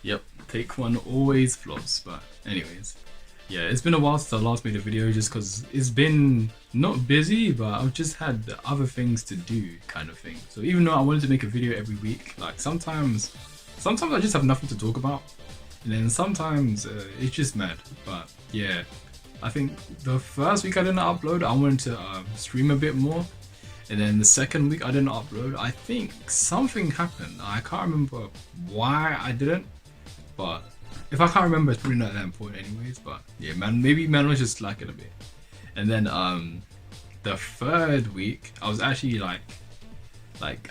Yep, take one always flops. But anyways, yeah, it's been a while since I last made a video just because it's been not busy, but I've just had other things to do kind of thing. So even though I wanted to make a video every week, like sometimes I just have nothing to talk about. And then sometimes it's just mad. But yeah, I think the first week I didn't upload, I wanted to stream a bit more. And then the second week I didn't upload, I think something happened. I can't remember why I didn't. But if I can't remember, it's probably not that important anyways. But yeah, maybe man was just slacking a bit. And then the third week, I was actually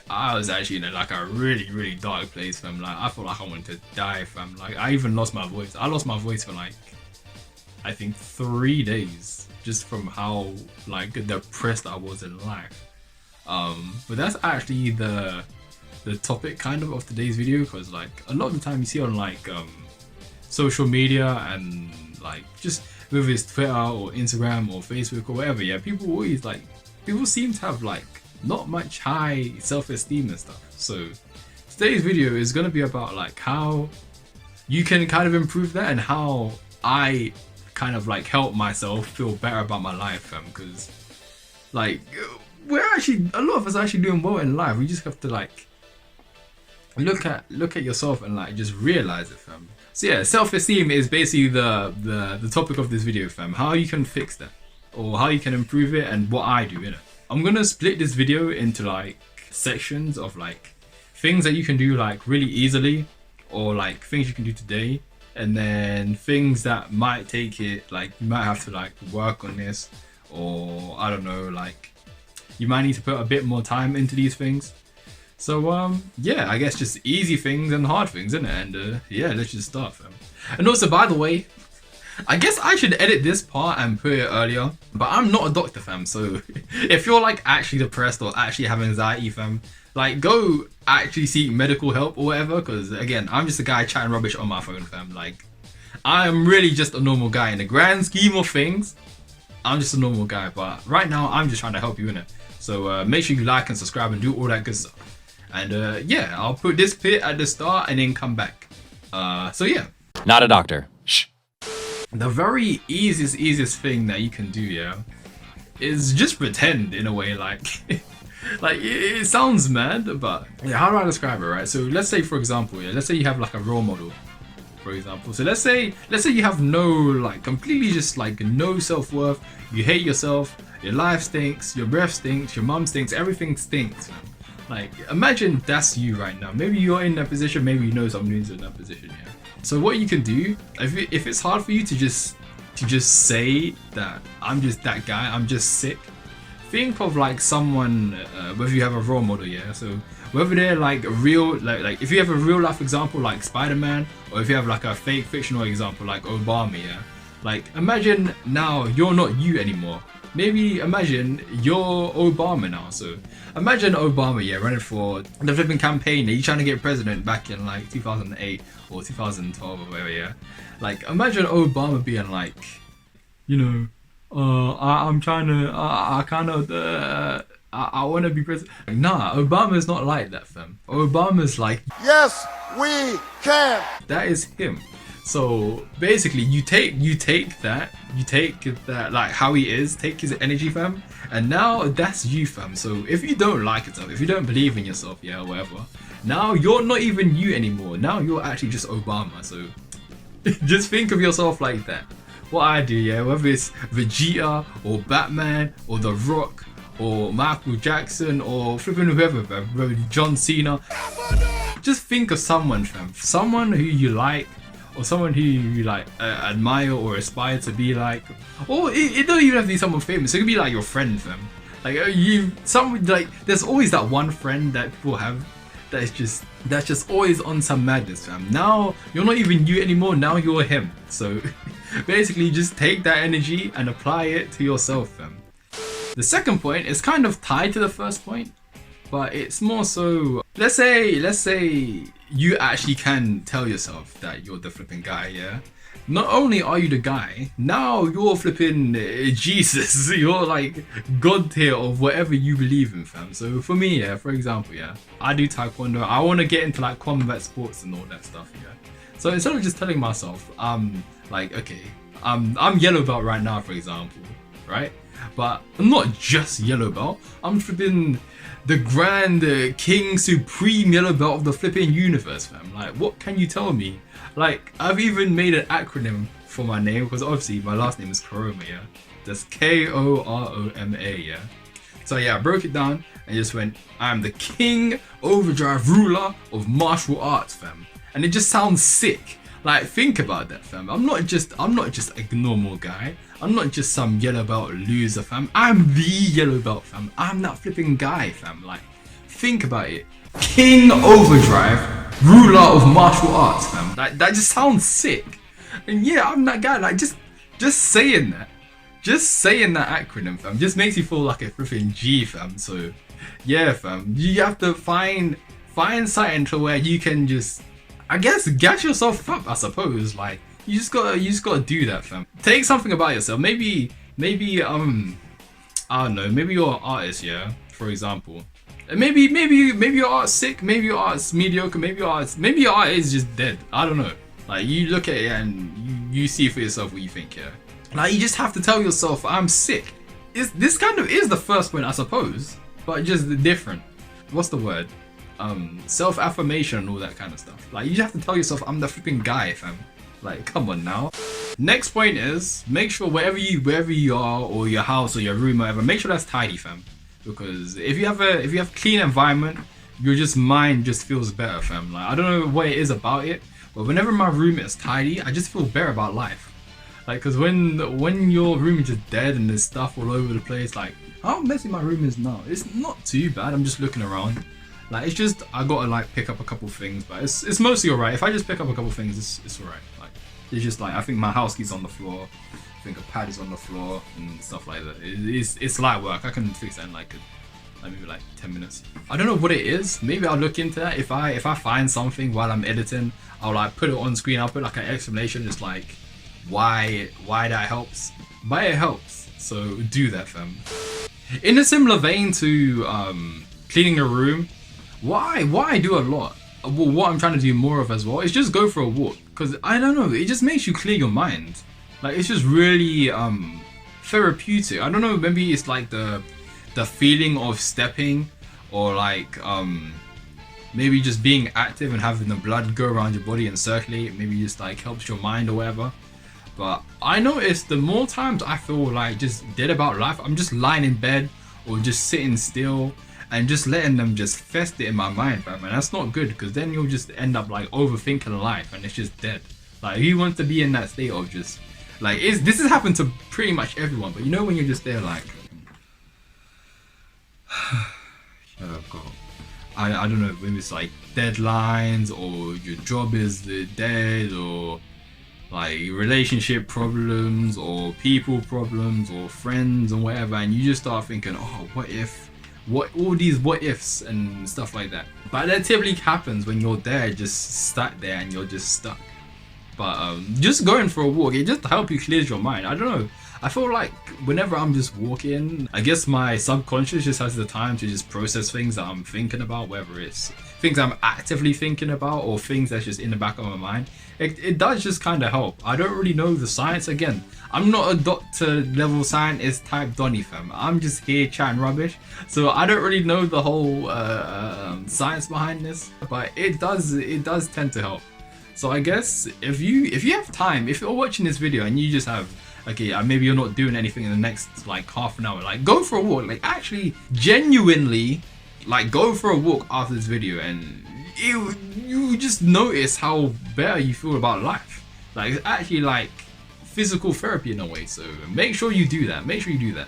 I was actually in like a really dark place, fam. Like I felt like I wanted to die, fam. Like I even lost my voice. I lost my voice for like I think 3 days just from how like depressed I was in life. But that's actually the topic kind of today's video, because like a lot of the time you see on like social media and like just whether it's Twitter or Instagram or Facebook or whatever, yeah, people seem to have like not much high self-esteem and stuff. So today's video is going to be about like how you can kind of improve that and how I kind of like help myself feel better about my life, because like a lot of us are actually doing well in life. We just have to like look at yourself and like just realize it, fam. So yeah, self-esteem is basically the topic of this video, fam. How you can fix that or how you can improve it and what I do in it. I'm gonna split this video into like sections of like things that you can do like really easily, or like things you can do today, and then things that might take it, like you might have to like work on this, or I don't know, like you might need to put a bit more time into these things. So yeah, I guess just easy things and hard things, isn't it? And yeah, let's just start, fam. And also, by the way, I guess I should edit this part and put it earlier, but I'm not a doctor, fam. So if you're like actually depressed or actually have anxiety, fam, like go actually seek medical help or whatever. Because again, I'm just a guy chatting rubbish on my phone, fam. Like I'm really just a normal guy in the grand scheme of things. I'm just a normal guy, but right now I'm just trying to help you in it. So make sure you like and subscribe and do all that good stuff. And yeah, I'll put this bit at the start and then come back. So yeah. Not a doctor. Shh. The very easiest thing that you can do, yeah, is just pretend in a way, like like it sounds mad, but yeah, how do I describe it, right? So let's say, for example, yeah, let's say you have like a role model, for example. So let's say you have no, like completely just like no self-worth, you hate yourself, your life stinks, your breath stinks, your mum stinks, everything stinks, man. Like imagine that's you right now. Maybe you're in that position, maybe you know someone who's in that position, yeah. So what you can do, if it's hard for you to just say that I'm just that guy, I'm just sick, think of like someone, whether you have a role model, yeah. So whether they're like real, like if you have a real life example like Spider-Man, or if you have like a fake fictional example like Obama, yeah. Like imagine now you're not you anymore. Maybe imagine you're Obama now. So imagine Obama, yeah, running for the flipping campaign. He's trying to get president back in like 2008 or 2012 or whatever, yeah. Like imagine Obama being like, you know, I'm trying to, I kind of, I want to be president. Like, nah, Obama's not like that, fam. Obama's like, yes, we can. that is him. So basically, you take that like how he is, take his energy, fam, and now that's you, fam. So if you don't like yourself, if you don't believe in yourself, yeah, or whatever, now you're not even you anymore. Now you're actually just Obama. So just think of yourself like that. What I do, yeah, whether it's Vegeta or Batman or The Rock or Michael Jackson or flipping whoever, fam, John Cena. Just think of someone, fam, someone who you like, or someone who you like admire or aspire to be like, or it don't even have to be someone famous. It could be like your friend, fam. Like there's always that one friend that people have that's just always on some madness, fam. Now you're not even you anymore. Now you're him. So basically, just take that energy and apply it to yourself, fam. The second point is kind of tied to the first point, but it's more so, let's say you actually can tell yourself that you're the flipping guy, yeah? Not only are you the guy, now you're flipping Jesus. You're like God tier of whatever you believe in, fam. So for me, yeah, for example, yeah, I do taekwondo. I want to get into like combat sports and all that stuff, yeah. So instead of just telling myself, like, okay, I'm yellow belt right now, for example, right? But I'm not just yellow belt. I'm flipping the grand king supreme yellow belt of the flipping universe, fam. Like, what can you tell me? Like, I've even made an acronym for my name, because obviously my last name is Koroma, yeah? That's Koroma, yeah? So yeah, I broke it down and just went, I'm the king overdrive ruler of martial arts, fam. And it just sounds sick. Like, think about that, fam. I'm not just a normal guy. I'm not just some yellow belt loser, fam. I'm the yellow belt, fam. I'm that flipping guy, fam. Like, think about it. King overdrive, ruler of martial arts, fam. Like, that just sounds sick. And yeah, I'm that guy. Like, just saying that. Just saying that acronym, fam, just makes you feel like a flipping G, fam. So, yeah, fam. You have to find something to where you can just, I guess, gas yourself up, I suppose. Like, you just gotta do that, fam. Take something about yourself. Maybe I don't know, maybe you're an artist, yeah, for example. And maybe your art's sick, maybe your art's mediocre, maybe your art is just dead. I don't know. Like, you look at it and you see for yourself what you think, yeah. Like, you just have to tell yourself, I'm sick. This kind of is the first point, I suppose, but just different. What's the word? Self-affirmation and all that kind of stuff. Like, you just have to tell yourself, I'm the flipping guy, fam. Like, come on now. Next point is, make sure wherever you are, or your house or your room or whatever, make sure that's tidy, fam. Because if you have clean environment, your mind just feels better, fam. Like, I don't know what it is about it, but whenever my room is tidy, I just feel better about life. Like, cause when your room is just dead and there's stuff all over the place, like, how messy my room is now, it's not too bad. I'm just looking around. Like, it's just, I gotta like pick up a couple things, but it's mostly alright. If I just pick up a couple things, it's alright. Like, it's just like, I think my house keys on the floor, I think a pad is on the floor and stuff like that. It's light work. I can fix that in like maybe like 10 minutes. I don't know what it is. Maybe I'll look into that. If I find something while I'm editing, I'll like put it on screen. I'll put like an explanation, just like why that helps. But it helps. So do that, fam. In a similar vein to cleaning your room, why I do a lot. Well, what I'm trying to do more of as well is just go for a walk. Because I don't know, it just makes you clear your mind. Like, it's just really therapeutic. I don't know, maybe it's like the feeling of stepping, or like maybe just being active and having the blood go around your body and circulate. Maybe just like helps your mind or whatever. But I noticed the more times I feel like just dead about life, I'm just lying in bed or just sitting still and just letting them just fester in my mind, fam. And that's not good, because then you'll just end up like overthinking life and it's just dead. Like, who wants to be in that state of just like, this has happened to pretty much everyone, but you know when you're just there like oh god, I don't know, maybe it's like deadlines, or your job is dead, or like relationship problems, or people problems, or friends and whatever, and you just start thinking, oh, all these what ifs and stuff like that. But that typically happens when you're there, just stuck there, and you're just stuck. But just going for a walk, it just helps you clear your mind. I don't know, I feel like whenever I'm just walking, I guess my subconscious just has the time to just process things that I'm thinking about, whether it's things I'm actively thinking about or things that's just in the back of my mind. It does just kind of help. I don't really know the science. Again, I'm not a doctor level scientist type Donny, fam. I'm just here chatting rubbish. So I don't really know the whole science behind this, but it does tend to help. So I guess if you have time, if you're watching this video and you just have, okay, maybe you're not doing anything in the next like half an hour, like go for a walk. Like, actually genuinely, like, go for a walk after this video, and you just notice how better you feel about life. Like, it's actually like physical therapy in a way. So make sure you do that.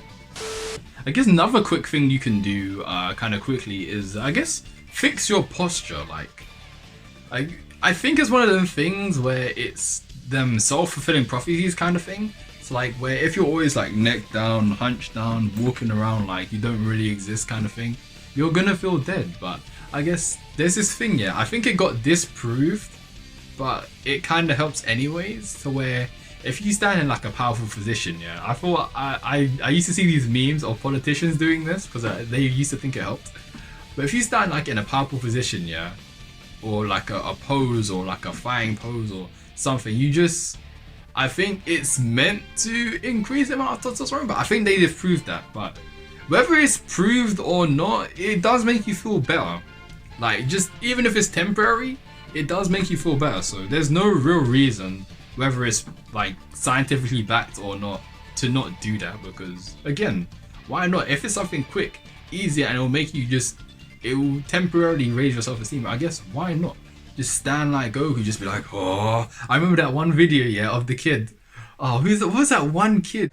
I guess another quick thing you can do kind of quickly is, I guess, fix your posture. Like I think it's one of them things where it's them self-fulfilling prophecies kind of thing. It's like, where if you're always like neck down, hunched down, walking around like you don't really exist kind of thing, you're gonna feel dead. But I guess there's this thing, yeah, I think it got disproved, but it kind of helps anyways, to where if you stand in like a powerful position, yeah, I thought I used to see these memes of politicians doing this because they used to think it helped. But if you stand like in a powerful position, yeah, or like a pose or like a fighting pose or something, I think it's meant to increase the amount of testosterone, but I think they disproved that. But whether it's proved or not, it does make you feel better. Like, just even if it's temporary, it does make you feel better. So there's no real reason, whether it's like scientifically backed or not, to not do that. Because again, why not? If it's something quick, easy, and it'll make you it will temporarily raise your self-esteem, I guess why not? Just stand like Goku, just be like, oh. I remember that one video, yeah, of the kid. Oh, what was that one kid?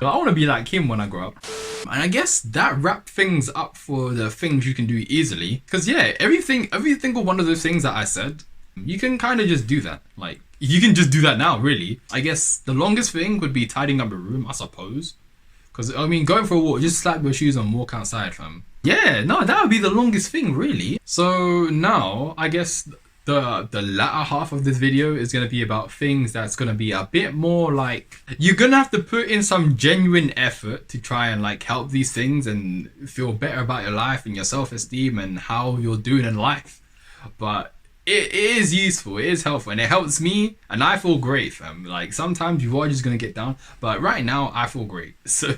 I want to be like him when I grow up. And I guess that wrapped things up for the things you can do easily. Because yeah, every single one of those things that I said, you can kind of just do that. Like, you can just do that now, really. I guess the longest thing would be tidying up a room, I suppose. Because, I mean, going for a walk, just slap your shoes and walk outside, fam. Yeah, no, that would be the longest thing, really. So now, I guess the latter half of this video is going to be about things that's going to be a bit more like, you're going to have to put in some genuine effort to try and like help these things and feel better about your life and your self-esteem and how you're doing in life. But it is useful, it is helpful, and it helps me, and I feel great, fam. Like, sometimes you are just going to get down, but right now I feel great. So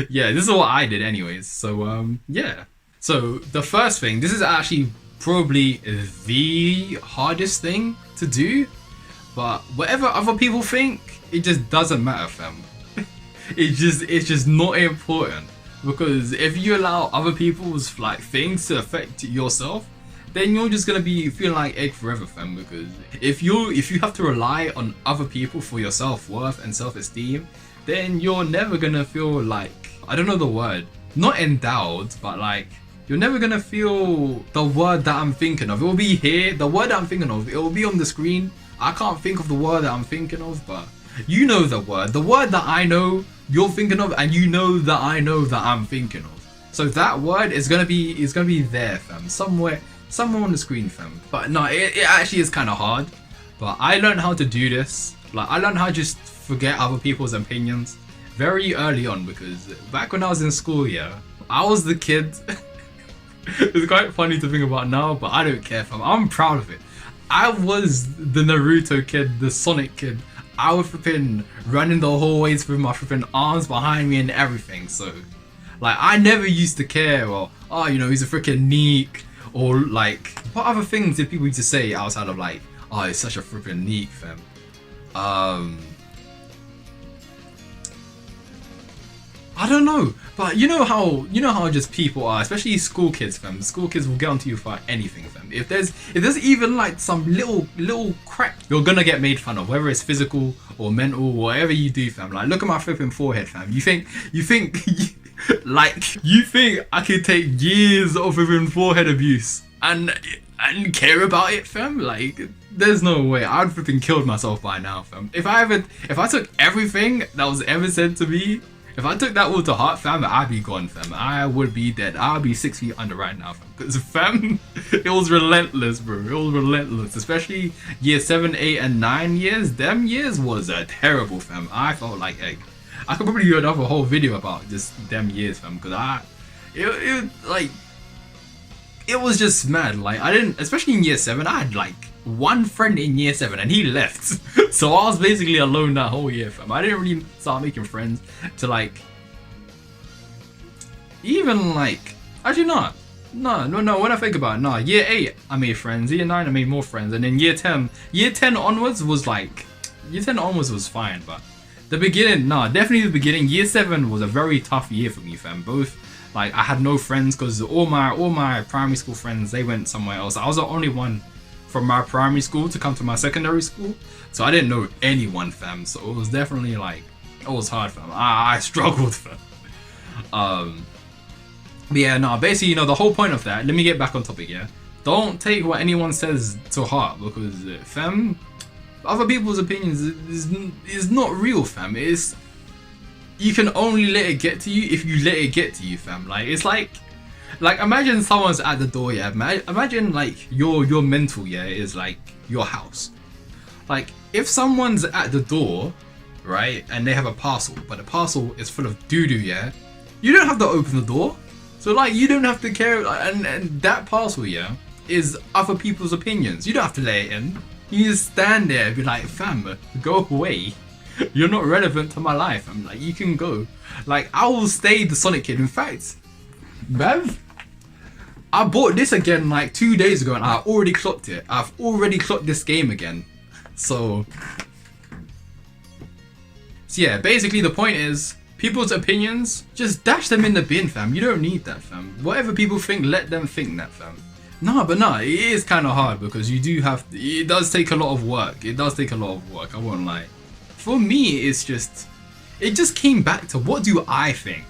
yeah, this is what I did anyways. So yeah. So the first thing, this is actually probably the hardest thing to do, but whatever other people think, it just doesn't matter, fam. It's just not important, because if you allow other people's like things to affect yourself, then you're just gonna be feeling like egg forever, fam. Because if you have to rely on other people for your self-worth and self-esteem, then you're never gonna feel like, I don't know the word, not endowed, but like, you're never gonna feel the word that I'm thinking of. It will be here, the word that I'm thinking of, it will be on the screen. I can't think of the word that I'm thinking of, but you know the word that I know you're thinking of, and you know that I know that I'm thinking of. So that word is gonna be there, fam, somewhere on the screen, fam. But no, it actually is kind of hard, but I learned how to do this. Like, I learned how to just forget other people's opinions very early on, because back when I was in school, yeah, I was the kid. It's quite funny to think about now, but I don't care, fam. I'm proud of it. I was the Naruto kid, the Sonic kid. I was flipping running the hallways with my flipping arms behind me and everything. So like, I never used to care, or oh, you know, he's a freaking neek, or like, what other things did people used to say outside of like, oh, he's such a freaking neek, fam. I don't know, but you know how just people are, especially school kids, fam. School kids will get onto you for anything, fam. If there's even like some little crack, you're gonna get made fun of, whether it's physical or mental, whatever you do, fam. Like, look at my flipping forehead, fam. You think I could take years of flipping forehead abuse and care about it, fam? Like, there's no way. I'd flipping killed myself by now, fam. If I took everything that was ever said to me, if I took that all to heart, fam, I'd be gone, fam. I would be dead. I'd be 6 feet under right now, fam. Because, fam, it was relentless, bro. It was relentless. Especially year 7, 8, and 9 years. Them years was terrible, fam. I felt like egg. I could probably do another whole video about just them years, fam. Because it was just mad. Like, I didn't, especially in year 7, I had like one friend in year 7 and he left. So I was basically alone that whole year, fam. I didn't really start making friends to like, even like, actually not. No, when I think about it, no, year 8 I made friends, year 9 I made more friends, and then year 10 onwards was like, year 10 onwards was fine, but the beginning, no, definitely the beginning. Year 7 was a very tough year for me, fam. Both, like, I had no friends because all my primary school friends, they went somewhere else. I was the only one from my primary school to come to my secondary school, so I didn't know anyone, fam. So it was definitely like, it was hard, fam. I struggled, fam. But yeah, no, basically, you know, the whole point of that, let me get back on topic, yeah? Don't take what anyone says to heart, because fam, other people's opinions is not real, fam. You you can only let it get to you if you let it get to you, fam. Like, it's like imagine someone's at the door, yeah. Imagine like your mental, yeah, is like your house. Like, if someone's at the door, right, and they have a parcel, but the parcel is full of doo-doo, yeah, you don't have to open the door. So like, you don't have to care, and that parcel, yeah, is other people's opinions. You don't have to let it in. You just stand there and be like, fam, go away. You're not relevant to my life. I'm like, you can go. Like, I will stay the Sonic kid. In fact, Bev, I bought this again like 2 days ago and I already clocked it. I've already clocked this game again. So yeah, basically the point is, people's opinions, just dash them in the bin, fam. You don't need that, fam. Whatever people think, let them think that, fam. No, it is kind of hard because you do have to, it does take a lot of work. It does take a lot of work, I won't lie. For me, it's just, it just came back to, what do I think?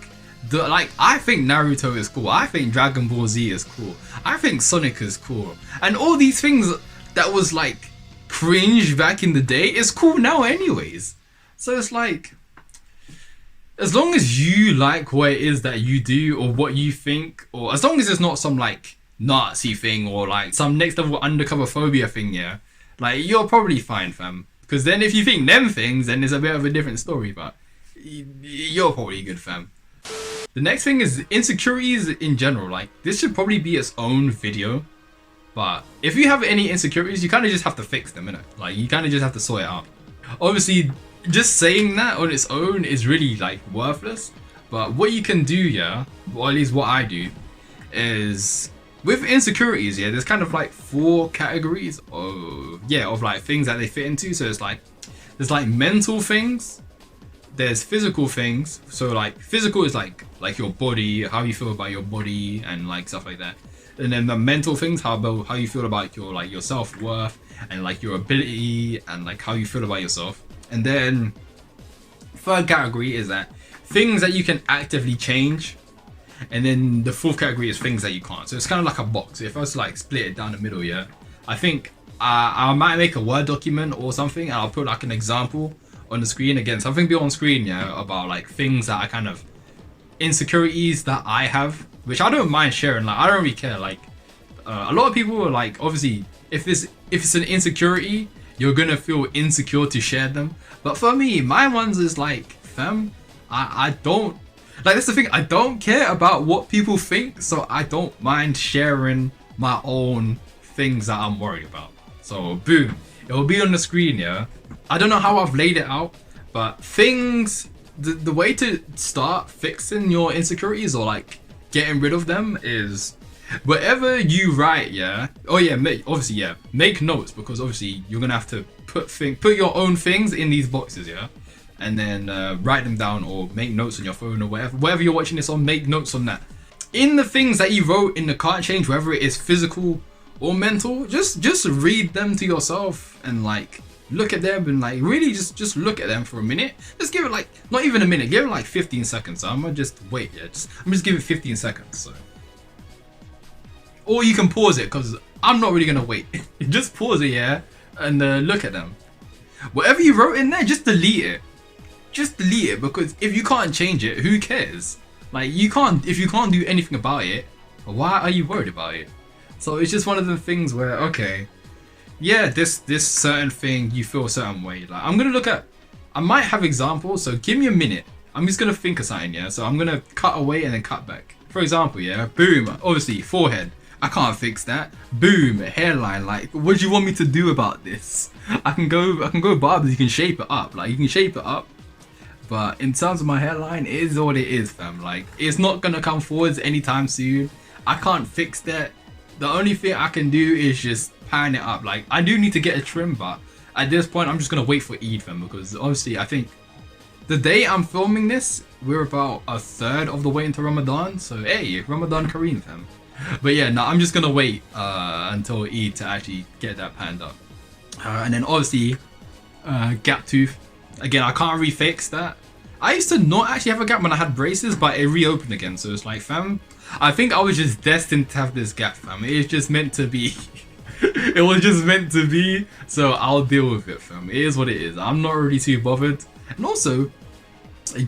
I think Naruto is cool. I think Dragon Ball Z is cool. I think Sonic is cool. And all these things that was like cringe back in the day is cool now anyways. So it's like, as long as you like what it is that you do or what you think, or as long as it's not some like Nazi thing or like some next level undercover phobia thing, yeah, like you're probably fine, fam. Because then if you think them things, then it's a bit of a different story, but you're probably good, fam. The next thing is insecurities in general. Like, this should probably be its own video, but if you have any insecurities, you kind of just have to fix them, innit? Like, you kind of just have to sort it out. Obviously, just saying that on its own is really like worthless, but what you can do, yeah, or at least what I do, is with insecurities, yeah, there's kind of like 4 categories of like things that they fit into. So it's like, there's like mental things, there's physical things. So like physical is like your body, how you feel about your body and like stuff like that. And then the mental things, how you feel about your self-worth and like your ability and like how you feel about yourself. And then third category is that things that you can actively change. And then the 4th category is things that you can't. So it's kind of like a box. If I was to like split it down the middle, yeah, I think I might make a Word document or something and I'll put like an example on the screen. Again, something be on screen, yeah, about like things that I kind of, insecurities that I have, which I don't mind sharing. Like, I don't really care. Like, a lot of people are like, obviously, if it's an insecurity, you're gonna feel insecure to share them. But for me, my ones is like, fam, I don't, like, that's the thing, I don't care about what people think, so I don't mind sharing my own things that I'm worried about. So boom, it will be on the screen, yeah. I don't know how I've laid it out, but things, the way to start fixing your insecurities or like getting rid of them is, whatever you write, yeah, obviously, yeah, make notes, because obviously you're gonna have to put your own things in these boxes, yeah, and then write them down or make notes on your phone or whatever you're watching this on. Make notes on that. In the things that you wrote in the can't change, whether it is physical or mental, just read them to yourself and like look at them and like really just look at them for a minute. Just give it like, not even a minute, give it like 15 seconds. So I'm gonna just wait, yeah, I'm just giving it 15 seconds. So, or you can pause it, because I'm not really gonna wait. Just pause it, yeah, and look at them. Whatever you wrote in there, just delete it. Just delete it, because if you can't change it, who cares? Like, if you can't do anything about it, why are you worried about it? So it's just one of the things where, okay, yeah, this certain thing, you feel a certain way. Like, I'm gonna look at, I might have examples, so give me a minute. I'm just gonna think of something, yeah? So I'm gonna cut away and then cut back. For example, yeah, boom, obviously, forehead. I can't fix that. Boom, hairline. Like, what do you want me to do about this? I can go barbers, you can shape it up. Like, you can shape it up. But in terms of my hairline, it is what it is, fam. Like, it's not gonna come forwards anytime soon. I can't fix that. The only thing I can do is just pan it up. Like, I do need to get a trim, but at this point, I'm just gonna wait for Eid, fam, because obviously, I think the day I'm filming this, we're about a third of the way into Ramadan. So, hey, Ramadan Kareem, fam. But yeah, no, I'm just gonna wait until Eid to actually get that panned up. And then obviously, gap tooth. Again, I can't refix that. I used to not actually have a gap when I had braces, but it reopened again. So it's like, fam, I think I was just destined to have this gap, fam. It's just meant to be. It was just meant to be. So I'll deal with it, fam. It is what it is. I'm not really too bothered. And also,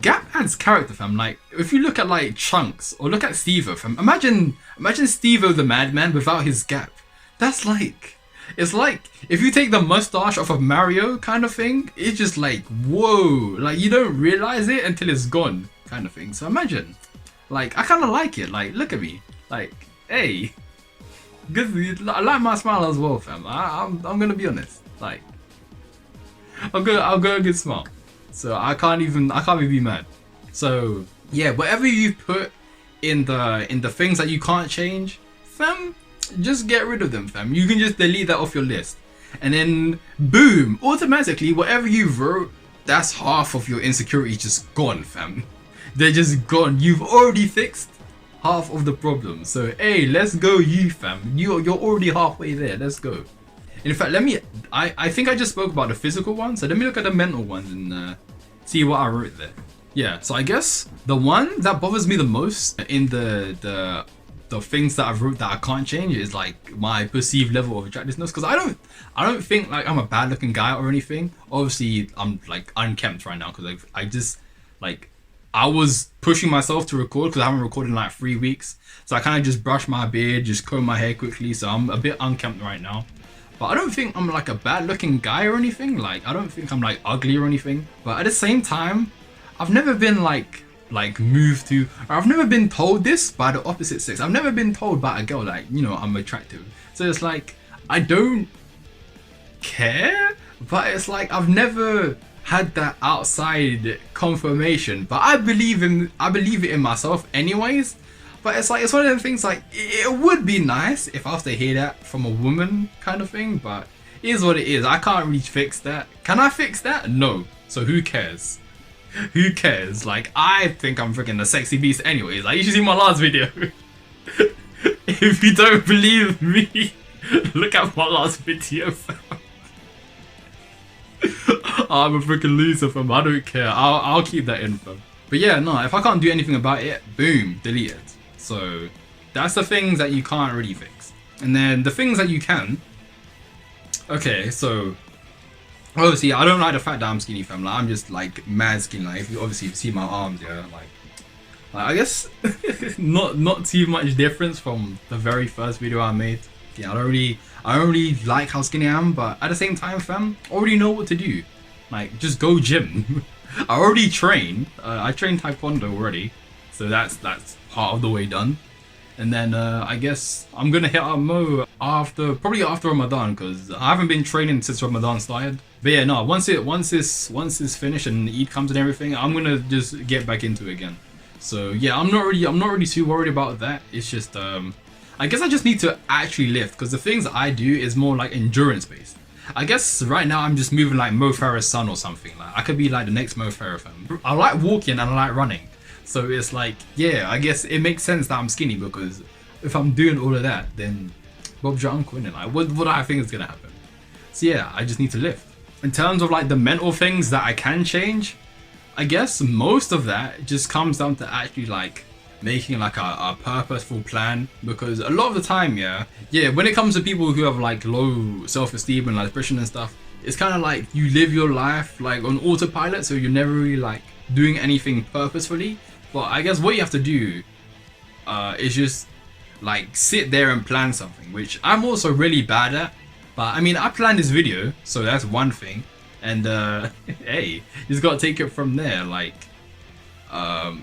Gap adds character, fam. Like, if you look at like Chunks or look at Steve-O, fam. Imagine Steve-O the Madman without his gap. That's like, it's like if you take the mustache off of Mario kind of thing. It's just like, whoa, like you don't realize it until it's gone kind of thing. So imagine, like, I kind of like it. Like, look at me, like, hey, good. I like my smile as well, fam. I'm gonna be honest. Like, I'll go a good smile. So I can't even be mad. So yeah, whatever you put in the things that you can't change, fam, just get rid of them, fam. You can just delete that off your list, and then boom, automatically whatever you wrote, that's half of your insecurities just gone, fam. They're just gone. You've already fixed half of the problem. So hey, let's go, you fam. You're already halfway there. Let's go. In fact, I think I just spoke about the physical one, so let me look at the mental ones and see what I wrote there. Yeah, so I guess the one that bothers me the most in the things that I've wrote that I can't change is like my perceived level of attractiveness, because I don't think like I'm a bad looking guy or anything. Obviously, I'm like unkempt right now because I just like I was pushing myself to record because I haven't recorded in like 3 weeks, so I kind of just brushed my beard, just comb my hair quickly, so I'm a bit unkempt right now. But I don't think I'm like a bad looking guy or anything. Like, I don't think I'm like ugly or anything. But at the same time, I've never been like moved to, or I've never been told this by the opposite sex. I've never been told by a girl like, you know, I'm attractive. So it's like, I don't care, but it's like I've never had that outside confirmation. But I believe it in myself anyways. But it's like, it's one of them things like, it would be nice if I was to hear that from a woman kind of thing, but it is what it is. I can't really fix that. Can I fix that? No. So who cares? Who cares? Like, I think I'm freaking a sexy beast anyways. Like, you should see my last video. If you don't believe me, look at my last video, fam. I'm a freaking loser, fam. I don't care. I'll keep that in, fam. But yeah, no, if I can't do anything about it, boom, delete it. So that's the things that you can't really fix. And then the things that you can. Okay, so obviously I don't like the fact that I'm skinny, fam. Like, I'm just like mad skinny. Like, if you see my arms, yeah, like I guess not too much difference from the very first video I made. Yeah, I don't really like how skinny I am, but at the same time, fam, I already know what to do. Like, just go gym. I already train. I train Taekwondo already, so that's part of the way done. And then I guess I'm gonna hit up Mo probably after Ramadan, because I haven't been training since Ramadan started. But yeah, no, once it's finished and Eid comes and everything, I'm gonna just get back into it again. So yeah, I'm not really too worried about that. It's just I guess I just need to actually lift, because the things I do is more like endurance based. I guess right now I'm just moving like Mo Farah's son or something. Like, I could be like the next Mo Farah, fam. I like walking and I like running. So it's like, yeah, I guess it makes sense that I'm skinny, because if I'm doing all of that, then Bob's your uncle, innit? Like, what do I think is gonna happen? So yeah, I just need to lift. In terms of like the mental things that I can change, I guess most of that just comes down to actually like making like a purposeful plan, because a lot of the time, yeah, when it comes to people who have like low self-esteem and like depression and stuff, it's kind of like you live your life like on autopilot, so you're never really like doing anything purposefully. But I guess what you have to do is just like sit there and plan something, which I'm also really bad at. But I mean, I planned this video, so that's one thing. And hey, you just gotta take it from there. Like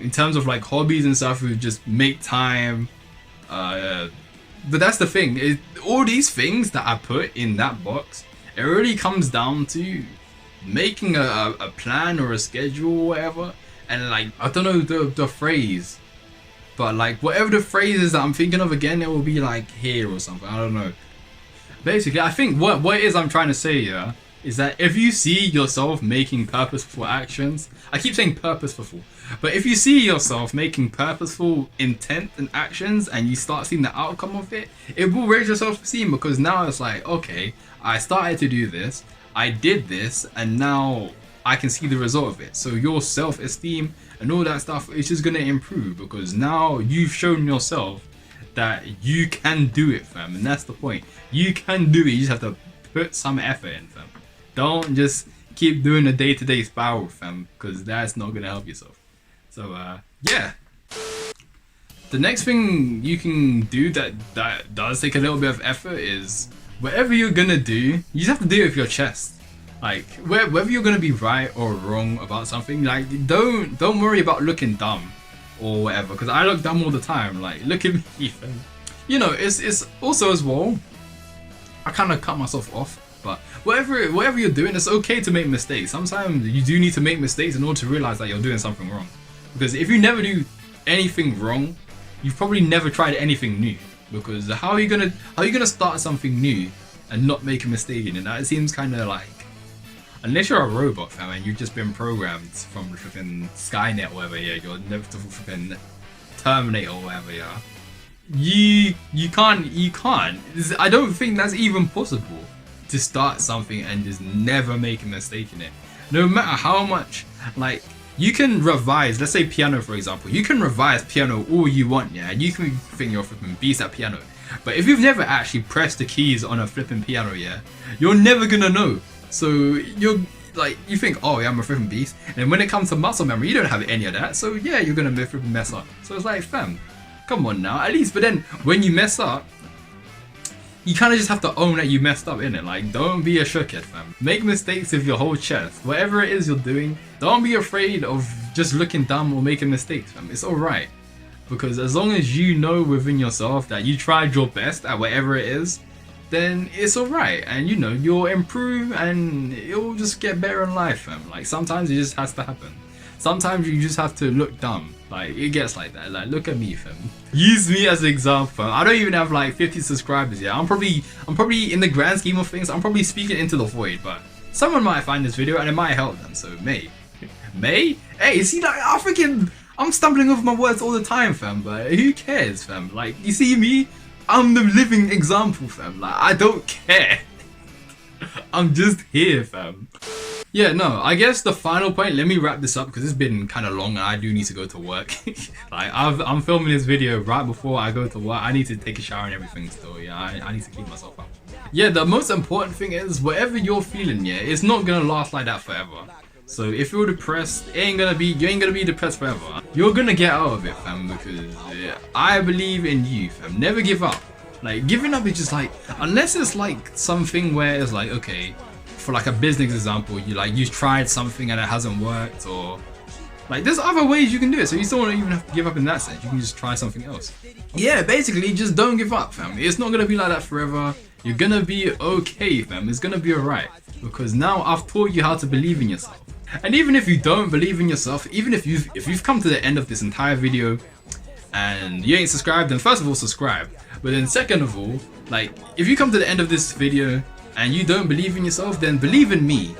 in terms of like hobbies and stuff, we just make time. But that's the thing, all these things that I put in that box, it really comes down to making a plan or a schedule or whatever. And like, I don't know the phrase, but like whatever the phrase is that I'm thinking of, again, it will be like here or something, I don't know. Basically, I think what it is I'm trying to say, yeah, is that if you see yourself making purposeful actions, I keep saying purposeful, but if you see yourself making purposeful intent and actions and you start seeing the outcome of it, it will raise your self-esteem, because now it's like, okay, I started to do this, I did this, and now I can see the result of it. So your self-esteem and all that stuff is just gonna improve, because now you've shown yourself that you can do it, fam. And that's the point. You can do it. You just have to put some effort in, fam. Don't just keep doing the day-to-day spiral, fam, because that's not gonna help yourself. So yeah. The next thing you can do that does take a little bit of effort is whatever you're gonna do, you just have to do it with your chest. Like whether you're gonna be right or wrong about something, like don't worry about looking dumb or whatever, because I look dumb all the time. Like look at me, fam. You know, it's also as well, I kind of cut myself off, but whatever you're doing, it's okay to make mistakes. Sometimes you do need to make mistakes in order to realize that you're doing something wrong, because if you never do anything wrong, you've probably never tried anything new. Because how are you gonna start something new and not make a mistake in it? That seems kind of like, unless you're a robot, fam, and you've just been programmed from the flipping Skynet or whatever, yeah, you're never to flipping Terminator or whatever, yeah. You can't. I don't think that's even possible to start something and just never make a mistake in it. No matter how much, like, you can revise, let's say piano for example, you can revise piano all you want, yeah, and you can think you're a flipping beast at piano. But if you've never actually pressed the keys on a flipping piano, yeah, you're never gonna know. So you're like, you think, oh yeah, I'm a flipping beast, and when it comes to muscle memory, you don't have any of that. So yeah, you're gonna flipping mess up. So it's like, fam, come on now, at least. But then when you mess up, you kind of just have to own that you messed up, innit? Like, don't be a shookhead, fam. Make mistakes with your whole chest. Whatever it is you're doing, don't be afraid of just looking dumb or making mistakes, fam. It's alright. Because as long as you know within yourself that you tried your best at whatever it is, then it's alright. And you know, you'll improve and it'll just get better in life, fam. Like, sometimes it just has to happen. Sometimes you just have to look dumb. Like, it gets like that. Like, look at me, fam. Use me as an example. I don't even have like 50 subscribers yet. I'm probably in the grand scheme of things, I'm probably speaking into the void, but someone might find this video and it might help them. So May, hey, see, like, I'm stumbling over my words all the time, fam. But who cares, fam? Like, you see me, I'm the living example, fam. Like, I don't care. I'm just here, fam. Yeah, no, I guess the final point, let me wrap this up because it's been kind of long and I do need to go to work. Like, I'm filming this video right before I go to work. I need to take a shower and everything still, yeah, I need to clean myself up. Yeah, the most important thing is, whatever you're feeling, yeah, it's not gonna last like that forever. So if you're depressed, you ain't gonna be depressed forever. You're gonna get out of it, fam, because yeah, I believe in you, fam. Never give up. Like, giving up is just like, unless it's like something where it's like, okay, for like a business example, you tried something and it hasn't worked, or like there's other ways you can do it, so you still don't even have to give up in that sense. You can just try something else. Yeah, basically just don't give up, fam. It's not gonna be like that forever. You're gonna be okay, fam. It's gonna be alright, because now I've taught you how to believe in yourself. And even if you don't believe in yourself, even if you've come to the end of this entire video and you ain't subscribed, then first of all subscribe. But then second of all, like, if you come to the end of this video and you don't believe in yourself, then believe in me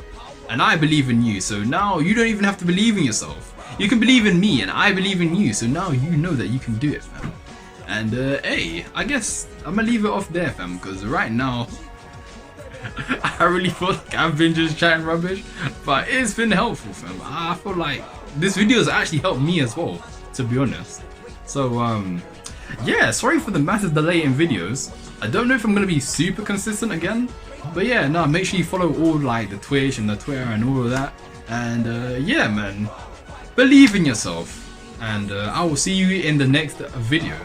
and I believe in you. So now you don't even have to believe in yourself. You can believe in me and I believe in you. So now you know that you can do it, fam. And hey, I guess I'm gonna leave it off there, fam, because right now I really feel like I've been just chatting rubbish, but it's been helpful, fam. I feel like this video has actually helped me as well, to be honest. So yeah, sorry for the massive delay in videos. I don't know if I'm gonna be super consistent again, but yeah, no, make sure you follow all like the Twitch and the Twitter and all of that. And yeah, man, believe in yourself, and I will see you in the next video.